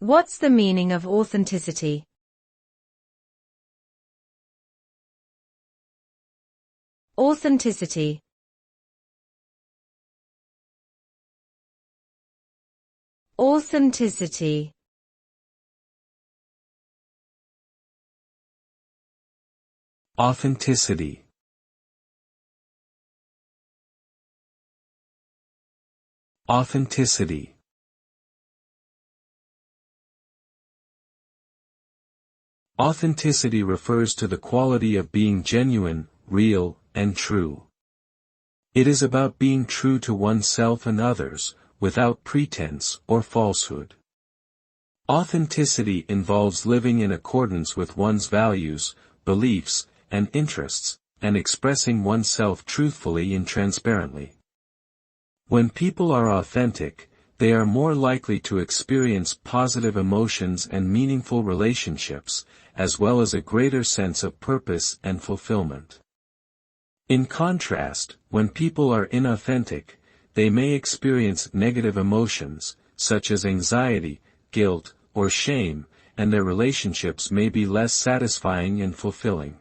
What's the meaning of authenticity? Authenticity. Authenticity. Authenticity. Authenticity. Authenticity refers to the quality of being genuine, real, and true. It is about being true to oneself and others, without pretense or falsehood. Authenticity involves living in accordance with one's values, beliefs, and interests, and expressing oneself truthfully and transparently. When people are authentic, they are more likely to experience positive emotions and meaningful relationships, as well as a greater sense of purpose and fulfillment. In contrast, when people are inauthentic, they may experience negative emotions, such as anxiety, guilt, or shame, and their relationships may be less satisfying and fulfilling.